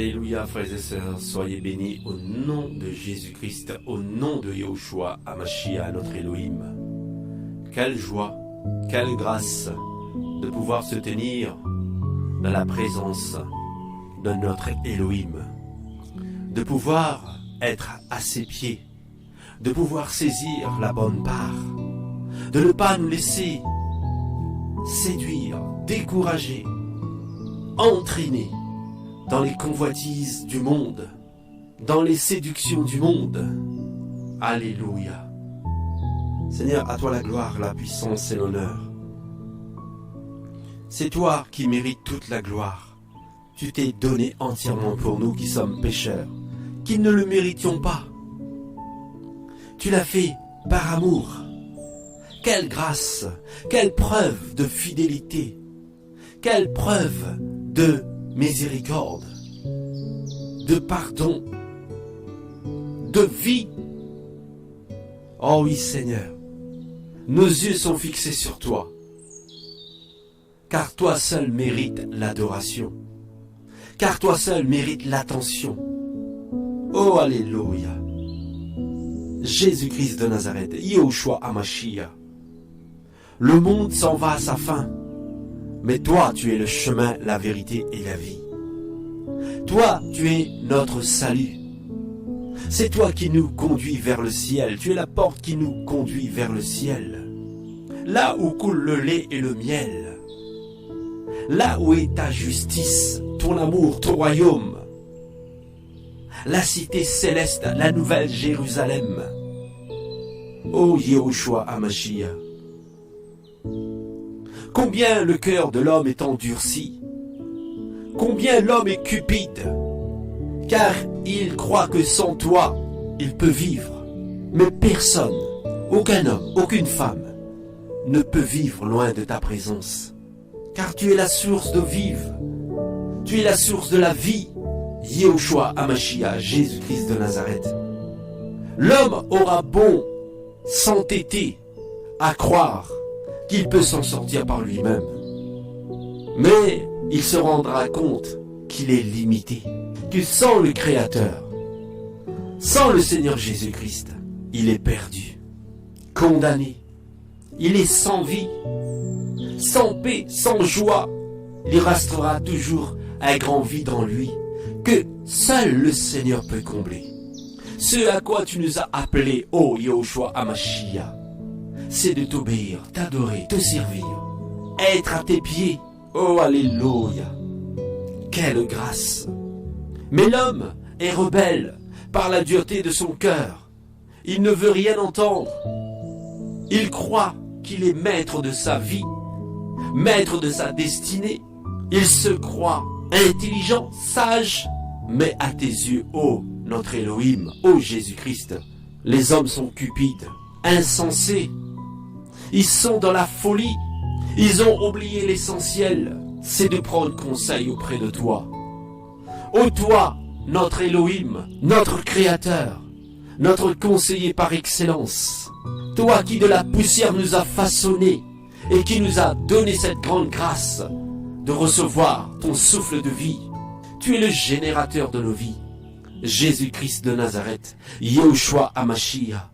Alléluia, frères et sœurs, soyez bénis au nom de Jésus-Christ, au nom de Yahushua Hamashiach, notre Elohim. Quelle joie, quelle grâce de pouvoir se tenir dans la présence de notre Elohim, de pouvoir être à ses pieds, de pouvoir saisir la bonne part, de ne pas nous laisser séduire, décourager, entraîner dans les convoitises du monde, dans les séductions du monde. Alléluia. Seigneur, à toi la gloire, la puissance et l'honneur. C'est toi qui mérites toute la gloire. Tu t'es donné entièrement pour nous qui sommes pécheurs, qui ne le méritions pas. Tu l'as fait par amour. Quelle grâce, quelle preuve de fidélité, quelle preuve de miséricorde, de pardon, de vie. Oh oui Seigneur, nos yeux sont fixés sur toi, car toi seul mérites l'adoration, car toi seul mérites l'attention. Oh Alléluia, Jésus-Christ de Nazareth, Yahushua Hamashiach. Le monde s'en va à sa fin, mais toi tu es le chemin, la vérité et la vie. Toi tu es notre salut. C'est toi qui nous conduis vers le ciel. Tu es la porte qui nous conduit vers le ciel. Là où coule le lait et le miel. Là où est ta justice, ton amour, ton royaume. La cité céleste, la nouvelle Jérusalem. Ô Yahushua Hamashiach. Combien le cœur de l'homme est endurci. Combien l'homme est cupide. Car il croit que sans toi, il peut vivre. Mais personne, aucun homme, aucune femme, ne peut vivre loin de ta présence. Car tu es la source de vivre. Tu es la source de la vie. Yahushua Hamashiach, Jésus-Christ de Nazareth. L'homme aura bon s'entêter à croire qu'il peut s'en sortir par lui-même. Mais il se rendra compte qu'il est limité, que sans le Créateur, sans le Seigneur Jésus-Christ, il est perdu, condamné. Il est sans vie, sans paix, sans joie. Il restera toujours un grand vide en lui, que seul le Seigneur peut combler. Ce à quoi tu nous as appelés, ô Yahushua Hamashiach, c'est de t'obéir, t'adorer, te servir, être à tes pieds. Oh Alléluia. Quelle grâce. Mais l'homme est rebelle par la dureté de son cœur. Il ne veut rien entendre. Il croit qu'il est maître de sa vie, maître de sa destinée. Il se croit intelligent, sage. Mais à tes yeux, ô notre Elohim, ô Jésus-Christ, les hommes sont cupides, insensés. Ils sont dans la folie. Ils ont oublié l'essentiel, c'est de prendre conseil auprès de toi. Ô toi, notre Elohim, notre Créateur, notre conseiller par excellence, toi qui de la poussière nous as façonnés et qui nous a donné cette grande grâce de recevoir ton souffle de vie. Tu es le générateur de nos vies. Jésus-Christ de Nazareth, Yahushua Hamashiach.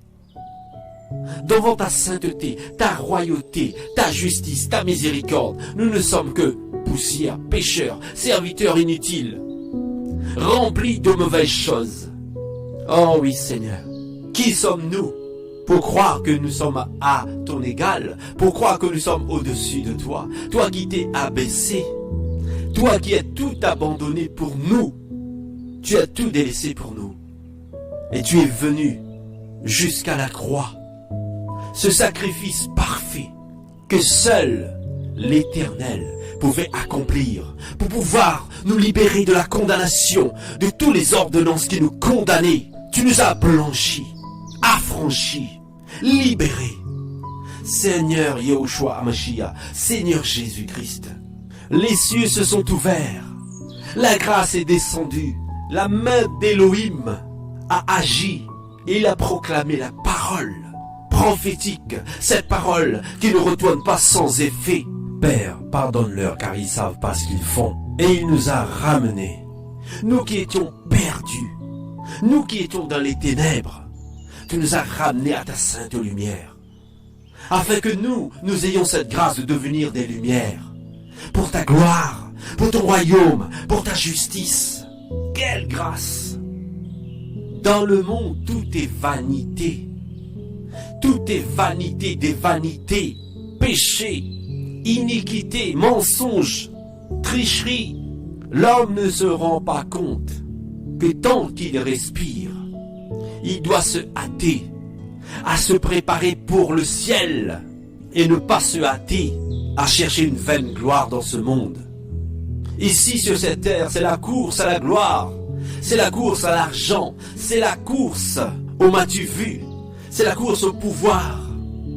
Devant ta sainteté, ta royauté, ta justice, ta miséricorde, nous ne sommes que poussière, pécheurs, serviteurs inutiles, remplis de mauvaises choses. Oh oui Seigneur, qui sommes-nous pour croire que nous sommes à ton égal, pour croire que nous sommes au-dessus de toi, toi qui t'es abaissé, toi qui as tout abandonné pour nous, tu as tout délaissé pour nous, et tu es venu jusqu'à la croix. Ce sacrifice parfait que seul l'Éternel pouvait accomplir pour pouvoir nous libérer de la condamnation, de toutes les ordonnances qui nous condamnaient. Tu nous as blanchis, affranchis, libérés. Seigneur Yahushua Hamashiach, Seigneur Jésus-Christ, les cieux se sont ouverts, la grâce est descendue, la main d'Elohim a agi et il a proclamé la parole prophétique, cette parole qui ne retourne pas sans effet. Père, pardonne-leur car ils savent pas ce qu'ils font. Et il nous a ramenés nous qui étions perdus, nous qui étions dans les ténèbres, tu nous as ramenés à ta sainte lumière, afin que nous ayons cette grâce de devenir des lumières, pour ta gloire, pour ton royaume, pour ta justice. Quelle grâce! Dans le monde, tout est vanité. Tout est vanité des vanités, péché, iniquité, mensonge, tricherie. L'homme ne se rend pas compte que tant qu'il respire, il doit se hâter à se préparer pour le ciel et ne pas se hâter à chercher une vaine gloire dans ce monde. Ici sur cette terre, c'est la course à la gloire, c'est la course à l'argent, c'est la course au m'as-tu vu, c'est la course au pouvoir.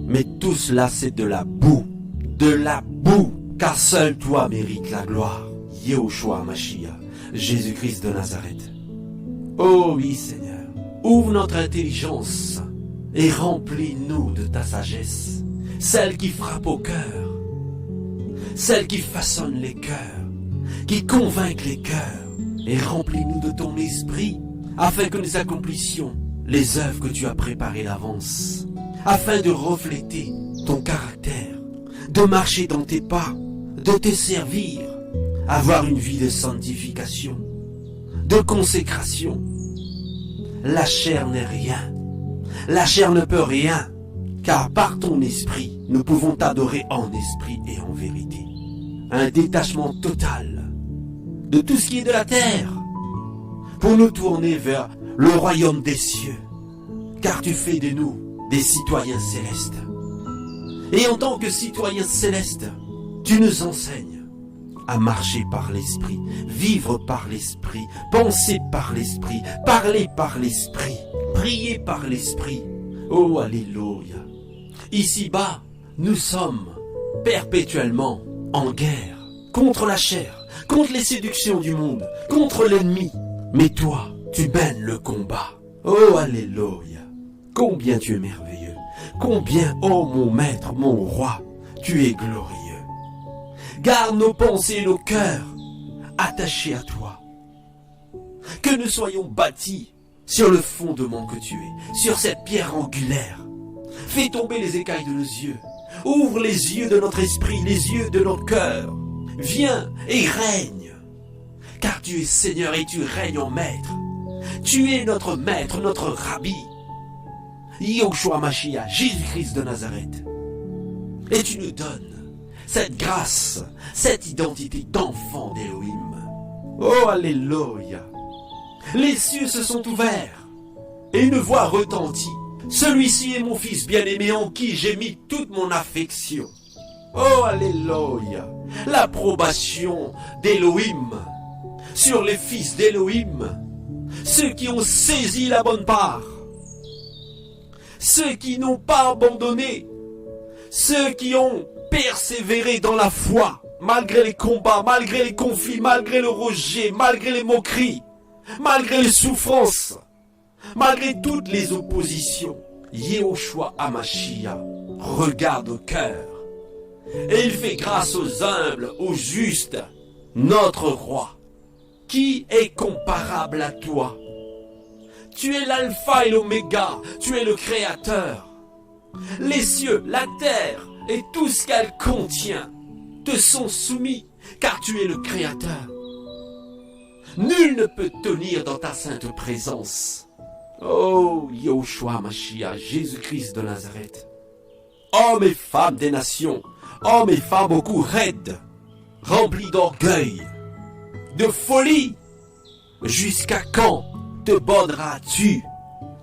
Mais tout cela c'est de la boue, car seul toi mérites la gloire. Yehoshua Mashiach, Jésus-Christ de Nazareth. Oh oui Seigneur, ouvre notre intelligence et remplis-nous de ta sagesse, celle qui frappe au cœur, celle qui façonne les cœurs, qui convainc les cœurs, et remplis-nous de ton esprit, afin que nous accomplissions les œuvres que tu as préparées d'avance, afin de refléter ton caractère, de marcher dans tes pas, de te servir, avoir une vie de sanctification, de consécration. La chair n'est rien, la chair ne peut rien, car par ton esprit, nous pouvons t'adorer en esprit et en vérité. Un détachement total de tout ce qui est de la terre, pour nous tourner vers le royaume des cieux, car tu fais de nous des citoyens célestes. Et en tant que citoyens célestes, tu nous enseignes à marcher par l'esprit, vivre par l'esprit, penser par l'esprit, parler par l'esprit, prier par l'esprit. Oh, alléluia! Ici-bas, nous sommes perpétuellement en guerre contre la chair, contre les séductions du monde, contre l'ennemi. Mais toi, tu mènes le combat. Oh, alléluia! Combien tu es merveilleux! Combien, oh mon maître, mon roi, tu es glorieux! Garde nos pensées et nos cœurs attachés à toi. Que nous soyons bâtis sur le fondement que tu es, sur cette pierre angulaire. Fais tomber les écailles de nos yeux. Ouvre les yeux de notre esprit, les yeux de notre cœur. Viens et règne. Car tu es Seigneur et tu règnes en maître. Tu es notre maître, notre rabbi. Yehoshua Mashiach, Jésus-Christ de Nazareth. Et tu nous donnes cette grâce, cette identité d'enfant d'Élohim. Oh, alléluia! Les cieux se sont ouverts et une voix retentit. Celui-ci est mon fils bien-aimé en qui j'ai mis toute mon affection. Oh, alléluia! L'approbation d'Élohim sur les fils d'Élohim, ceux qui ont saisi la bonne part, ceux qui n'ont pas abandonné, ceux qui ont persévéré dans la foi, malgré les combats, malgré les conflits, malgré le rejet, malgré les moqueries, malgré les souffrances, malgré toutes les oppositions. Yehoshua Hamashiach regarde au cœur et il fait grâce aux humbles, aux justes, notre roi. Qui est comparable à toi? Tu es l'alpha et l'oméga, tu es le créateur. Les cieux, la terre et tout ce qu'elle contient te sont soumis, car tu es le créateur. Nul ne peut tenir dans ta sainte présence. Oh, Yehoshua Mashiach, Jésus-Christ de Nazareth. Hommes et femmes des nations, hommes et femmes au cou raide, remplis d'orgueil, de folie, jusqu'à quand te borneras-tu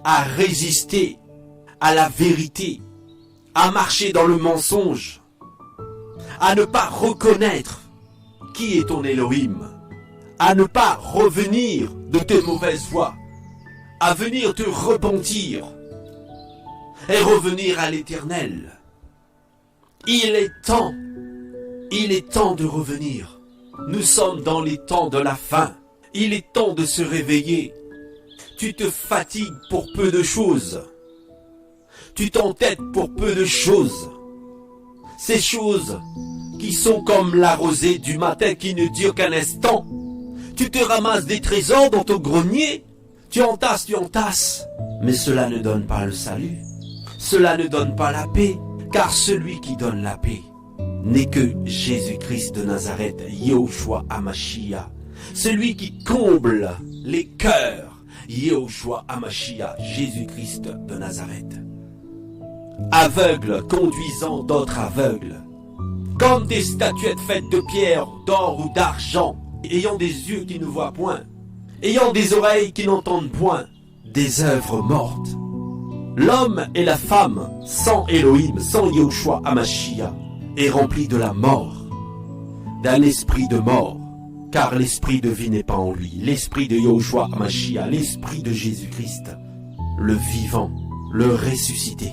à résister à la vérité, à marcher dans le mensonge, à ne pas reconnaître qui est ton Elohim, à ne pas revenir de tes mauvaises voies, à venir te repentir et revenir à l'Éternel. Il est temps de revenir. Nous sommes dans les temps de la fin. Il est temps de se réveiller. Tu te fatigues pour peu de choses. Tu t'entêtes pour peu de choses. Ces choses qui sont comme la rosée du matin qui ne dure qu'un instant. Tu te ramasses des trésors dans ton grenier. Tu entasses, mais cela ne donne pas le salut. Cela ne donne pas la paix, car celui qui donne la paix n'est que Jésus-Christ de Nazareth, Yahushua Hamashiach. Celui qui comble les cœurs, Yahushua Hamashiach, Jésus-Christ de Nazareth. Aveugle conduisant d'autres aveugles, comme des statuettes faites de pierre, d'or ou d'argent, ayant des yeux qui ne voient point, ayant des oreilles qui n'entendent point, des œuvres mortes. L'homme et la femme, sans Elohim, sans Yahushua Hamashiach, est rempli de la mort, d'un esprit de mort, car l'esprit de vie n'est pas en lui, l'esprit de Yahushua Hamashiach, l'esprit de Jésus-Christ, le vivant, le ressuscité.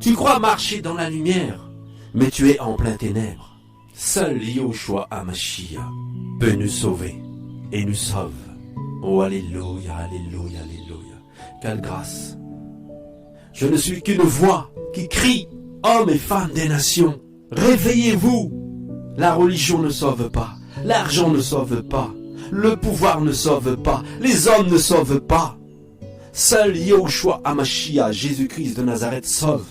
Tu crois marcher dans la lumière, mais tu es en plein ténèbres. Seul Yahushua Hamashiach peut nous sauver et nous sauve. Oh, alléluia, alléluia, alléluia. Quelle grâce. Je ne suis qu'une voix qui crie, hommes et femmes des nations, réveillez-vous. La religion ne sauve pas, l'argent ne sauve pas, le pouvoir ne sauve pas, les hommes ne sauvent pas. Seul Yahushua Hamashiach, Jésus-Christ de Nazareth, sauve.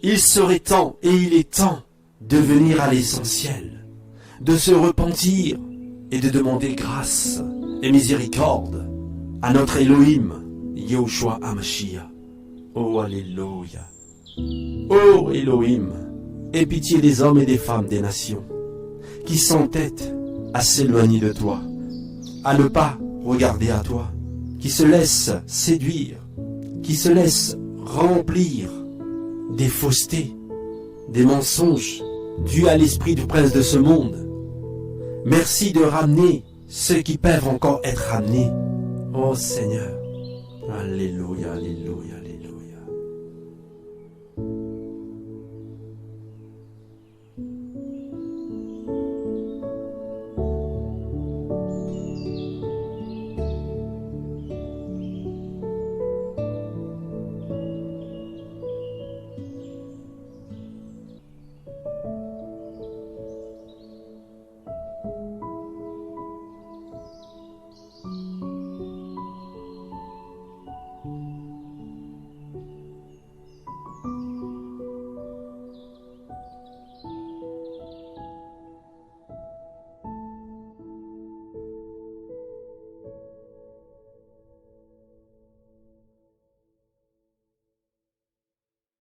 Il serait temps, et il est temps, de venir à l'essentiel, de se repentir et de demander grâce et miséricorde à notre Elohim, Yahushua Hamashiach. Oh, alléluia. Oh, Elohim, aie pitié des hommes et des femmes des nations qui s'entêtent à s'éloigner de toi, à ne pas regarder à toi, qui se laissent séduire, qui se laissent remplir des faussetés, des mensonges dus à l'esprit du prince de ce monde. Merci de ramener ceux qui peuvent encore être ramenés. Oh Seigneur, alléluia.